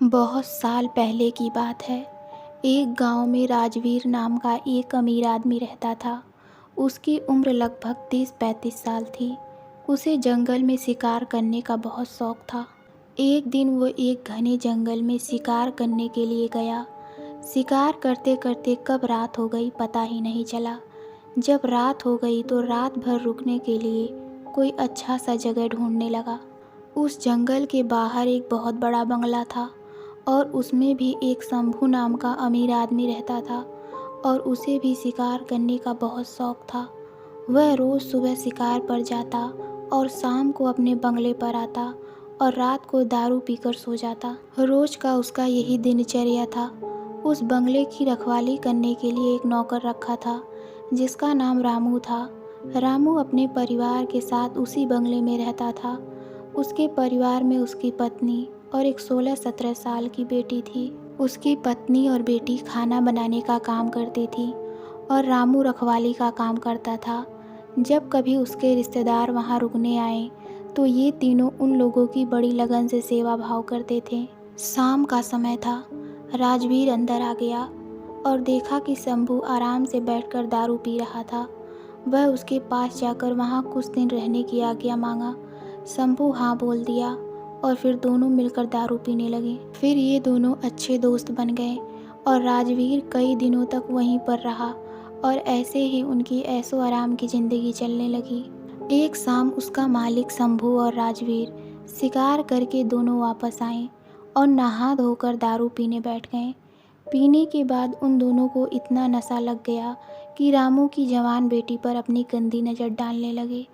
बहुत साल पहले की बात है। एक गांव में राजवीर नाम का एक अमीर आदमी रहता था। उसकी उम्र लगभग 30-35 साल थी। उसे जंगल में शिकार करने का बहुत शौक था। एक दिन वो एक घने जंगल में शिकार करने के लिए गया। शिकार करते करते कब रात हो गई पता ही नहीं चला। जब रात हो गई तो रात भर रुकने के लिए कोई अच्छा सा जगह ढूंढने लगा। उस जंगल के बाहर एक बहुत बड़ा बंगला था और उसमें भी एक शंभू नाम का अमीर आदमी रहता था और उसे भी शिकार करने का बहुत शौक था। वह रोज़ सुबह शिकार पर जाता और शाम को अपने बंगले पर आता और रात को दारू पीकर सो जाता। रोज़ का उसका यही दिनचर्या था। उस बंगले की रखवाली करने के लिए एक नौकर रखा था जिसका नाम रामू था। रामू अपने परिवार के साथ उसी बंगले में रहता था। उसके परिवार में उसकी पत्नी और एक 16-17 साल की बेटी थी। उसकी पत्नी और बेटी खाना बनाने का काम करती थी और रामू रखवाली का काम करता था। जब कभी उसके रिश्तेदार वहाँ रुकने आए तो ये तीनों उन लोगों की बड़ी लगन से सेवा भाव करते थे। शाम का समय था। राजवीर अंदर आ गया और देखा कि शंभू आराम से बैठकर दारू पी रहा था। वह उसके पास जाकर वहाँ कुछ दिन रहने की आज्ञा मांगा। शंभू हाँ बोल दिया और फिर दोनों मिलकर दारू पीने लगे। फिर ये दोनों अच्छे दोस्त बन गए और राजवीर कई दिनों तक वहीं पर रहा और ऐसे ही उनकी ऐशो आराम की ज़िंदगी चलने लगी। एक शाम उसका मालिक शंभू और राजवीर शिकार करके दोनों वापस आए और नहा धोकर दारू पीने बैठ गए। पीने के बाद उन दोनों को इतना नशा लग गया कि रामू की जवान बेटी पर अपनी गंदी नज़र डालने लगे।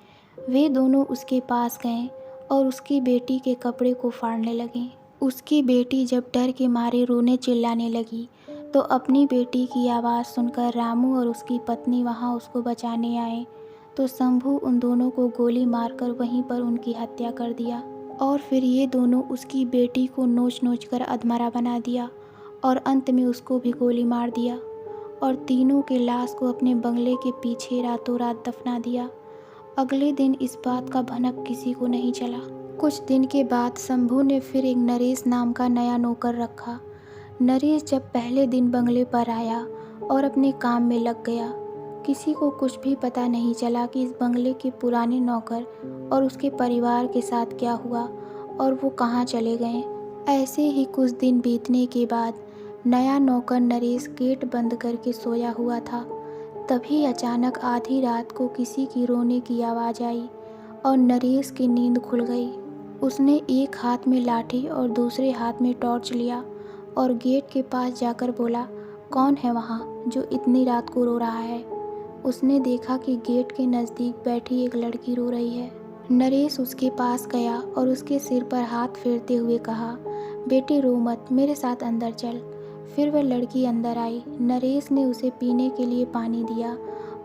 वे दोनों उसके पास गए और उसकी बेटी के कपड़े को फाड़ने लगे। उसकी बेटी जब डर के मारे रोने चिल्लाने लगी तो अपनी बेटी की आवाज़ सुनकर रामू और उसकी पत्नी वहाँ उसको बचाने आए तो शंभू उन दोनों को गोली मारकर वहीं पर उनकी हत्या कर दिया। और फिर ये दोनों उसकी बेटी को नोच नोच कर अधमरा बना दिया और अंत में उसको भी गोली मार दिया और तीनों के लाश को अपने बंगले के पीछे रातों रात दफना दिया। अगले दिन इस बात का भनक किसी को नहीं चला। कुछ दिन के बाद शंभू ने फिर एक नरेश नाम का नया नौकर रखा। नरेश जब पहले दिन बंगले पर आया और अपने काम में लग गया, किसी को कुछ भी पता नहीं चला कि इस बंगले के पुराने नौकर और उसके परिवार के साथ क्या हुआ और वो कहाँ चले गए। ऐसे ही कुछ दिन बीतने के बाद नया नौकर नरेश गेट बंद करके सोया हुआ था। तभी अचानक आधी रात को किसी की रोने की आवाज़ आई और नरेश की नींद खुल गई। उसने एक हाथ में लाठी और दूसरे हाथ में टॉर्च लिया और गेट के पास जाकर बोला, कौन है वहाँ जो इतनी रात को रो रहा है। उसने देखा कि गेट के नज़दीक बैठी एक लड़की रो रही है। नरेश उसके पास गया और उसके सिर पर हाथ फेरते हुए कहा, बेटी रो मत, मेरे साथ अंदर चल। फिर वह लड़की अंदर आई। नरेश ने उसे पीने के लिए पानी दिया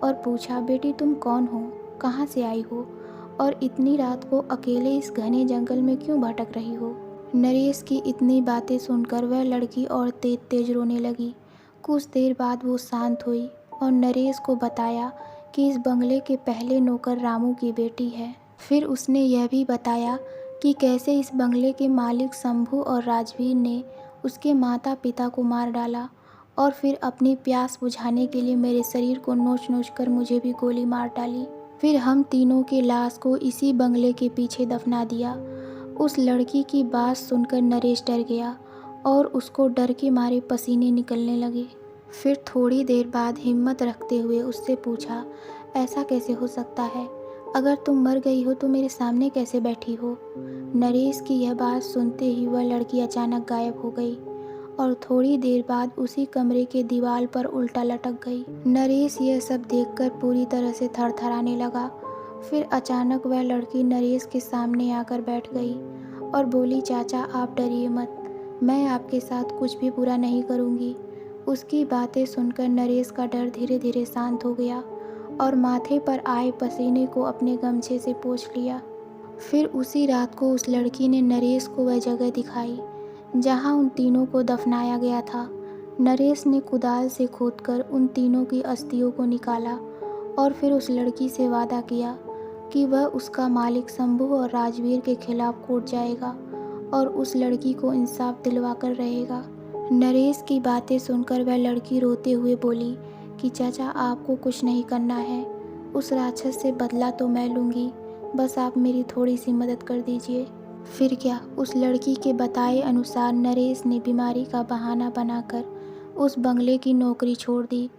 और पूछा, बेटी तुम कौन हो, कहाँ से आई हो और इतनी रात को अकेले इस घने जंगल में क्यों भटक रही हो। नरेश की इतनी बातें सुनकर वह लड़की और तेज तेज रोने लगी। कुछ देर बाद वो शांत हुई और नरेश को बताया कि इस बंगले के पहले नौकर रामू की बेटी है। फिर उसने यह भी बताया कि कैसे इस बंगले के मालिक शंभू और राजवीर ने उसके माता पिता को मार डाला और फिर अपनी प्यास बुझाने के लिए मेरे शरीर को नोच नोच कर मुझे भी गोली मार डाली। फिर हम तीनों की लाश को इसी बंगले के पीछे दफना दिया। उस लड़की की बात सुनकर नरेश डर गया और उसको डर के मारे पसीने निकलने लगे। फिर थोड़ी देर बाद हिम्मत रखते हुए उससे पूछा, ऐसा कैसे हो सकता है, अगर तुम मर गई हो तो मेरे सामने कैसे बैठी हो। नरेश की यह बात सुनते ही वह लड़की अचानक गायब हो गई और थोड़ी देर बाद उसी कमरे के दीवार पर उल्टा लटक गई। नरेश यह सब देखकर पूरी तरह से थरथराने लगा। फिर अचानक वह लड़की नरेश के सामने आकर बैठ गई और बोली, चाचा आप डरिए मत, मैं आपके साथ कुछ भी बुरा नहीं करूँगी। उसकी बातें सुनकर नरेश का डर धीरे धीरे शांत हो गया और माथे पर आए पसीने को अपने गमछे से पोंछ लिया। फिर उसी रात को उस लड़की ने नरेश को वह जगह दिखाई जहाँ उन तीनों को दफनाया गया था। नरेश ने कुदाल से खोदकर उन तीनों की अस्थियों को निकाला और फिर उस लड़की से वादा किया कि वह उसका मालिक शंभू और राजवीर के खिलाफ कोर्ट जाएगा और उस लड़की को इंसाफ दिलवा कर रहेगा। नरेश की बातें सुनकर वह लड़की रोते हुए बोली कि चाचा, आपको कुछ नहीं करना है, उस राक्षस से बदला तो मैं लूँगी, बस आप मेरी थोड़ी सी मदद कर दीजिए। फिर क्या, उस लड़की के बताए अनुसार नरेश ने बीमारी का बहाना बनाकर उस बंगले की नौकरी छोड़ दी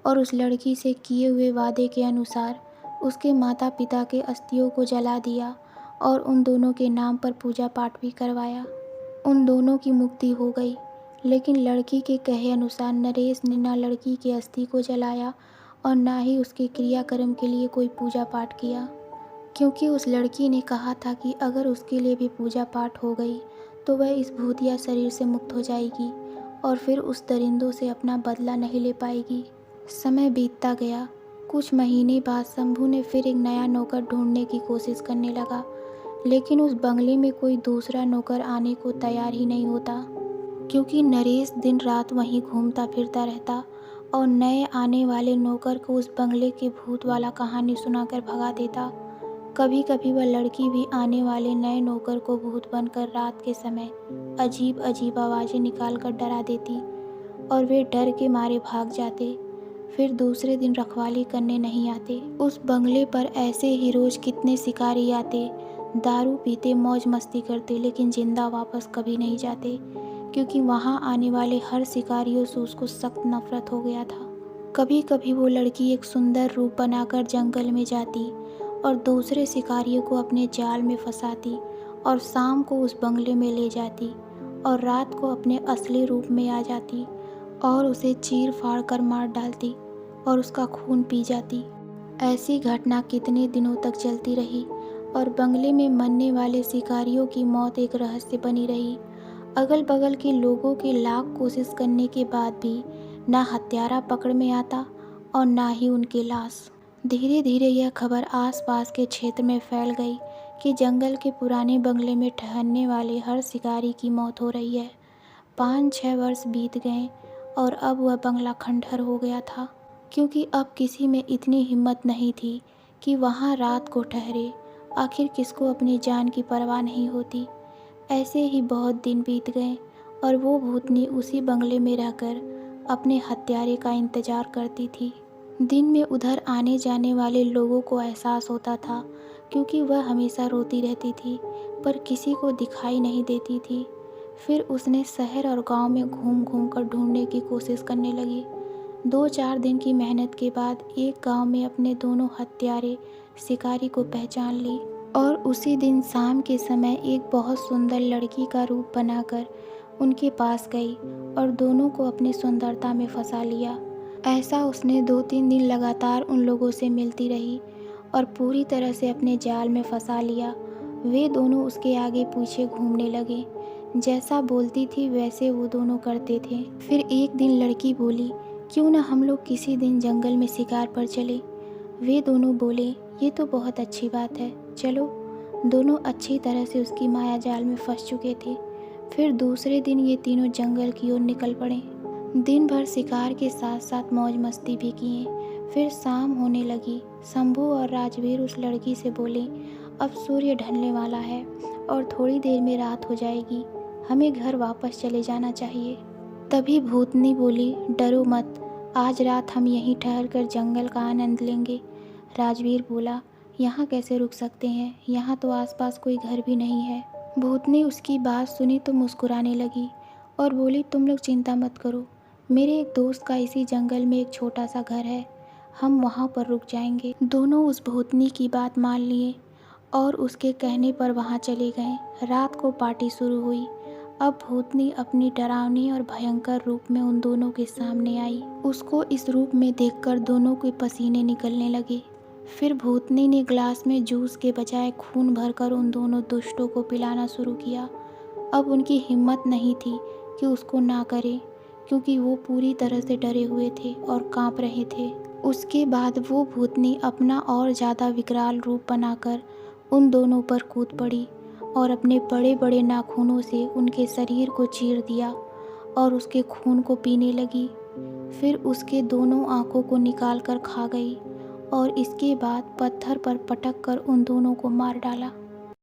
और उस लड़की से किए हुए वादे के अनुसार उसके माता पिता के अस्थियों को जला दिया और उन दोनों के नाम पर पूजा पाठ भी करवाया। उन दोनों की मुक्ति हो गई, लेकिन लड़की के कहे अनुसार नरेश ने ना लड़की के अस्थि को जलाया और ना ही उसके क्रियाक्रम के लिए कोई पूजा पाठ किया, क्योंकि उस लड़की ने कहा था कि अगर उसके लिए भी पूजा पाठ हो गई तो वह इस भूतिया शरीर से मुक्त हो जाएगी और फिर उस दरिंदों से अपना बदला नहीं ले पाएगी। समय बीतता गया। कुछ महीने बाद शंभू ने फिर एक नया नौकर ढूंढने की कोशिश करने लगा, लेकिन उस बंगले में कोई दूसरा नौकर आने को तैयार ही नहीं होता, क्योंकि नरेश दिन रात वहीं घूमता फिरता रहता और नए आने वाले नौकर को उस बंगले के भूत वाला कहानी सुनाकर भगा देता। कभी कभी वह लड़की भी आने वाले नए नौकर को भूत बनकर रात के समय अजीब अजीब आवाज़ें निकाल कर डरा देती और वे डर के मारे भाग जाते। फिर दूसरे दिन रखवाली करने नहीं आते। उस बंगले पर ऐसे ही रोज कितने शिकारी आते, दारू पीते, मौज मस्ती करते, लेकिन जिंदा वापस कभी नहीं जाते, क्योंकि वहाँ आने वाले हर शिकारियों से उसको सख्त नफरत हो गया था। कभी कभी वो लड़की एक सुंदर रूप बनाकर जंगल में जाती और दूसरे शिकारियों को अपने जाल में फंसाती और शाम को उस बंगले में ले जाती और रात को अपने असली रूप में आ जाती और उसे चीर फाड़ कर मार डालती और उसका खून पी जाती। ऐसी घटना कितने दिनों तक चलती रही और बंगले में मरने वाले शिकारियों की मौत एक रहस्य बनी रही। अगल बगल के लोगों के लाख कोशिश करने के बाद भी ना हत्यारा पकड़ में आता और ना ही उनकी लाश। धीरे धीरे यह खबर आसपास के क्षेत्र में फैल गई कि जंगल के पुराने बंगले में ठहरने वाले हर शिकारी की मौत हो रही है। 5-6 वर्ष बीत गए और अब वह बंगला खंडहर हो गया था, क्योंकि अब किसी में इतनी हिम्मत नहीं थी कि वहाँ रात को ठहरे। आखिर किसको अपनी जान की परवाह नहीं होती। ऐसे ही बहुत दिन बीत गए और वो भूतनी उसी बंगले में रहकर अपने हत्यारे का इंतजार करती थी। दिन में उधर आने जाने वाले लोगों को एहसास होता था, क्योंकि वह हमेशा रोती रहती थी पर किसी को दिखाई नहीं देती थी। फिर उसने शहर और गांव में घूम घूम कर ढूंढने की कोशिश करने लगी। 2-4 दिन की मेहनत के बाद एक गांव में अपने दोनों हत्यारे शिकारी को पहचान ली और उसी दिन शाम के समय एक बहुत सुंदर लड़की का रूप बनाकर उनके पास गई और दोनों को अपनी सुंदरता में फंसा लिया। ऐसा उसने 2-3 दिन लगातार उन लोगों से मिलती रही और पूरी तरह से अपने जाल में फंसा लिया। वे दोनों उसके आगे पीछे घूमने लगे, जैसा बोलती थी वैसे वो दोनों करते थे। फिर एक दिन लड़की बोली, क्यों ना हम लोग किसी दिन जंगल में शिकार पर चले। वे दोनों बोले, ये तो बहुत अच्छी बात है, चलो। दोनों अच्छी तरह से उसकी माया जाल में फंस चुके थे। फिर दूसरे दिन ये तीनों जंगल की ओर निकल पड़े। दिन भर शिकार के साथ साथ मौज मस्ती भी किए। फिर शाम होने लगी। शंभू और राजवीर उस लड़की से बोले, अब सूर्य ढलने वाला है और थोड़ी देर में रात हो जाएगी, हमें घर वापस चले जाना चाहिए। तभी भूतनी बोली, डरो मत, आज रात हम यहीं ठहर कर जंगल का आनंद लेंगे। राजवीर बोला, यहाँ कैसे रुक सकते हैं, यहाँ तो आसपास कोई घर भी नहीं है। भूतनी उसकी बात सुनी तो मुस्कुराने लगी और बोली, तुम लोग चिंता मत करो, मेरे एक दोस्त का इसी जंगल में एक छोटा सा घर है, हम वहाँ पर रुक जाएंगे। दोनों उस भूतनी की बात मान लिए और उसके कहने पर वहाँ चले गए। रात को पार्टी शुरू हुई। अब भूतनी अपनी डरावनी और भयंकर रूप में उन दोनों के सामने आई। उसको इस रूप में देखकर दोनों के पसीने निकलने लगे। फिर भूतनी ने ग्लास में जूस के बजाय खून भरकर उन दोनों दुष्टों को पिलाना शुरू किया। अब उनकी हिम्मत नहीं थी कि उसको ना करे, क्योंकि वो पूरी तरह से डरे हुए थे और कांप रहे थे। उसके बाद वो भूतनी अपना और ज़्यादा विकराल रूप बनाकर उन दोनों पर कूद पड़ी और अपने बड़े बड़े नाखूनों से उनके शरीर को चीर दिया और उसके खून को पीने लगी। फिर उसके दोनों आँखों को निकाल कर खा गई और इसके बाद पत्थर पर पटक कर उन दोनों को मार डाला।